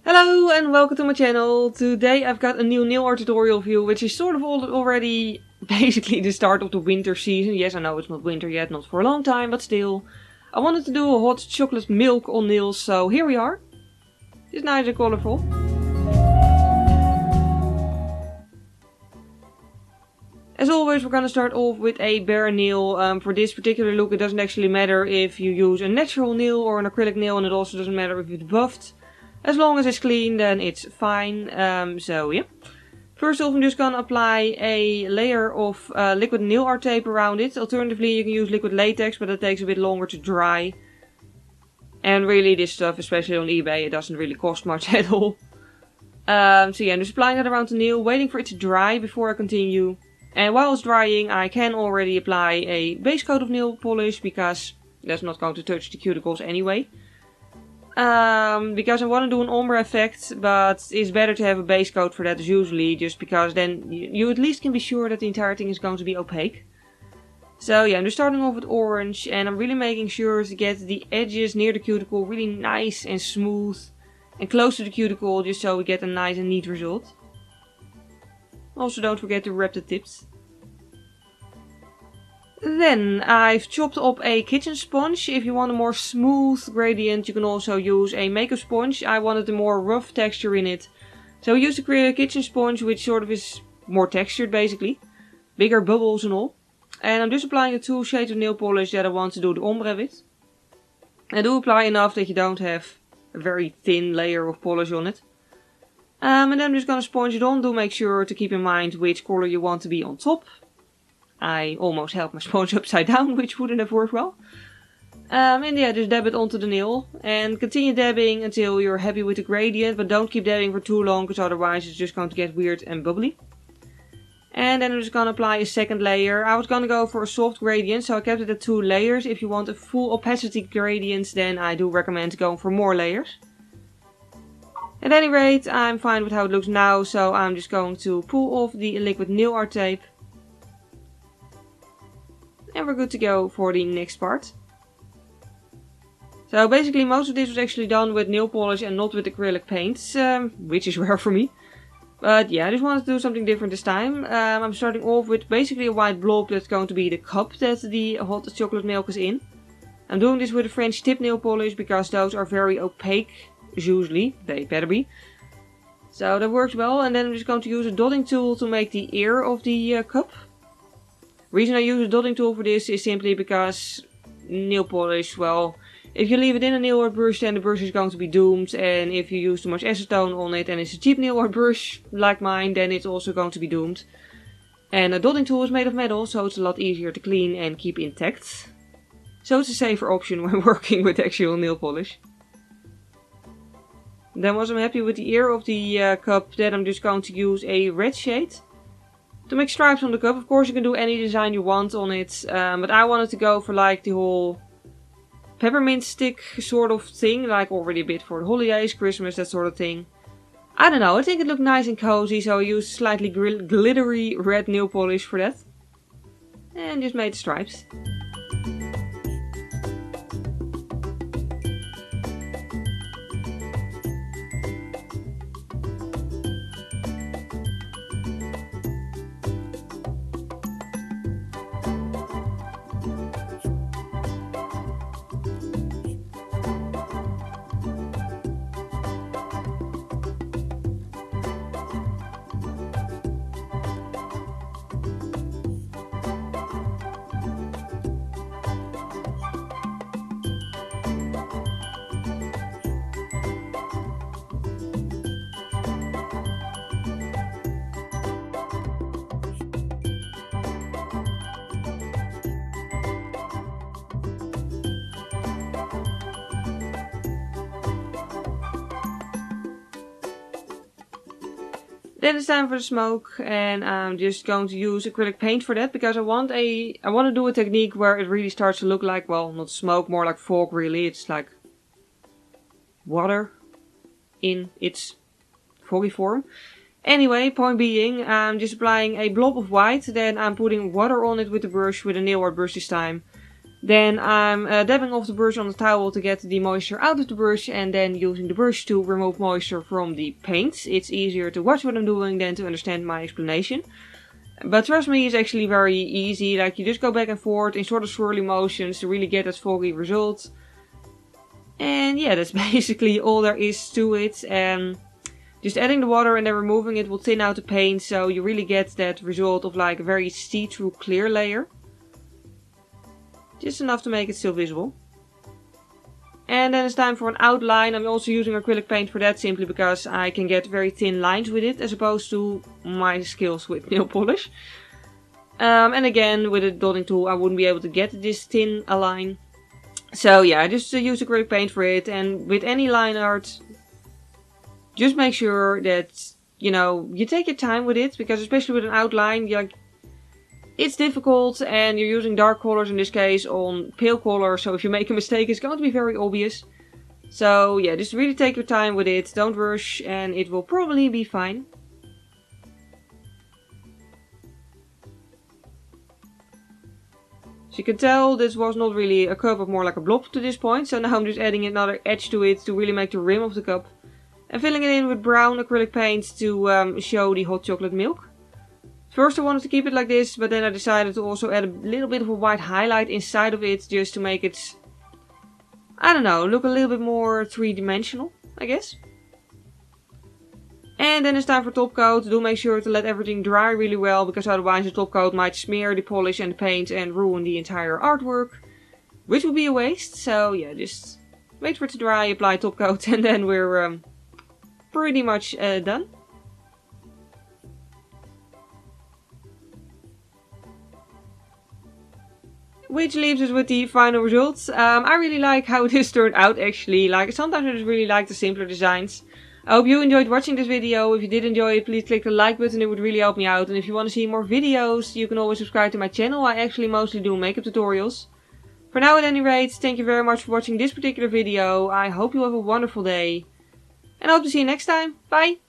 Hello and welcome to my channel. Today I've got a new nail art tutorial for you, which is sort of already basically the start of the winter season. Yes, I know it's not winter yet, not for a long time, but still. I wanted to do a hot chocolate milk on nails, so here we are. It's nice and colorful. As always, we're gonna start off with a bare nail. For this particular look, it doesn't actually matter if you use a natural nail or an acrylic nail, and it also doesn't matter if it's buffed. As long as it's clean, then it's fine. So yeah. First off, I'm just gonna apply a layer of liquid nail art tape around it. Alternatively, you can use liquid latex, but it takes a bit longer to dry. And really, this stuff, especially on eBay, it doesn't really cost much at all. So yeah, I'm just applying that around the nail, waiting for it to dry before I continue. And while it's drying, I can already apply a base coat of nail polish, because that's not going to touch the cuticles anyway. Because I want to do an ombre effect, but it's better to have a base coat for that usually, just because then you at least can be sure that the entire thing is going to be opaque. So yeah, I'm just starting off with orange, and I'm really making sure to get the edges near the cuticle really nice and smooth and close to the cuticle, just so we get a nice and neat result. Also, don't forget to wrap the tips. Then I've chopped up a kitchen sponge. If you want a more smooth gradient, you can also use a makeup sponge. I wanted a more rough texture in it, so I used a kitchen sponge, which sort of is more textured basically. Bigger bubbles and all. And I'm just applying the two shades of nail polish that I want to do the ombre with. And do apply enough that you don't have a very thin layer of polish on it. And then I'm just going to sponge it on. Do make sure to keep in mind which color you want to be on top. I almost held my sponge upside down, which wouldn't have worked well. And yeah, just dab it onto the nail. And continue dabbing until you're happy with the gradient. But don't keep dabbing for too long, because otherwise it's just going to get weird and bubbly. And then I'm just going to apply a second layer. I was going to go for a soft gradient, so I kept it at 2 layers. If you want a full opacity gradient, then I do recommend going for more layers. At any rate, I'm fine with how it looks now, so I'm just going to pull off the liquid nail art tape. And we're good to go for the next part. So basically most of this was actually done with nail polish and not with acrylic paints, which is rare for me. But yeah, I just wanted to do something different this time. I'm starting off with basically a white blob that's going to be the cup that the hot chocolate milk is in. I'm doing this with a French tip nail polish because those are very opaque, usually. They better be. So that works well, and then I'm just going to use a dotting tool to make the ear of the cup. The reason I use a dotting tool for this is simply because nail polish, well, if you leave it in a nail art brush, then the brush is going to be doomed. And if you use too much acetone on it and it's a cheap nail art brush like mine, then it's also going to be doomed. And a dotting tool is made of metal, so it's a lot easier to clean and keep intact. So it's a safer option when working with actual nail polish. Then once I'm happy with the ear of the cup, then I'm just going to use a red shade to make stripes on the cup. Of course you can do any design you want on it, but I wanted to go for like the whole peppermint stick sort of thing, like already a bit for the holidays, Christmas, that sort of thing. I don't know, I think it looked nice and cozy, so I used slightly glittery red nail polish for that. And just made the stripes. Then it's time for the smoke, and I'm just going to use acrylic paint for that, because I want to do a technique where it really starts to look like, well, not smoke, more like fog really. It's like water in its foggy form. Anyway, point being, I'm just applying a blob of white, then I'm putting water on it with the brush, with a nail art brush this time. Then I'm dabbing off the brush on the towel to get the moisture out of the brush, and then using the brush to remove moisture from the paint. It's easier to watch what I'm doing than to understand my explanation. But trust me, it's actually very easy. Like, you just go back and forth in sort of swirly motions to really get that foggy result. And yeah, that's basically all there is to it. And just adding the water and then removing it will thin out the paint, so you really get that result of like a very see-through clear layer. Just enough to make it still visible. And then it's time for an outline. I'm also using acrylic paint for that, simply because I can get very thin lines with it, as opposed to my skills with nail polish. And again, with a dotting tool I wouldn't be able to get this thin a line. So yeah, I just use acrylic paint for it. And with any line art, just make sure that, you know, you take your time with it, because especially with an outline, it's difficult and you're using dark colors in this case on pale color, so if you make a mistake it's going to be very obvious. So yeah, just really take your time with it, don't rush, and it will probably be fine. So you can tell this was not really a cup, but more like a blob to this point, so now I'm just adding another edge to it to really make the rim of the cup. And filling it in with brown acrylic paint to show the hot chocolate milk. First I wanted to keep it like this, but then I decided to also add a little bit of a white highlight inside of it, just to make it, I don't know, look a little bit more three-dimensional, I guess. And then it's time for top coat. Do make sure to let everything dry really well, because otherwise the top coat might smear the polish and the paint and ruin the entire artwork, which would be a waste. So yeah, just wait for it to dry, apply top coat, and then we're pretty much done. Which leaves us with the final results. I really like how this turned out actually. Like, sometimes I just really like the simpler designs. I hope you enjoyed watching this video. If you did enjoy it, please click the like button, it would really help me out. And if you want to see more videos, you can always subscribe to my channel. I actually mostly do makeup tutorials. For now at any rate, thank you very much for watching this particular video. I hope you have a wonderful day. And I hope to see you next time. Bye!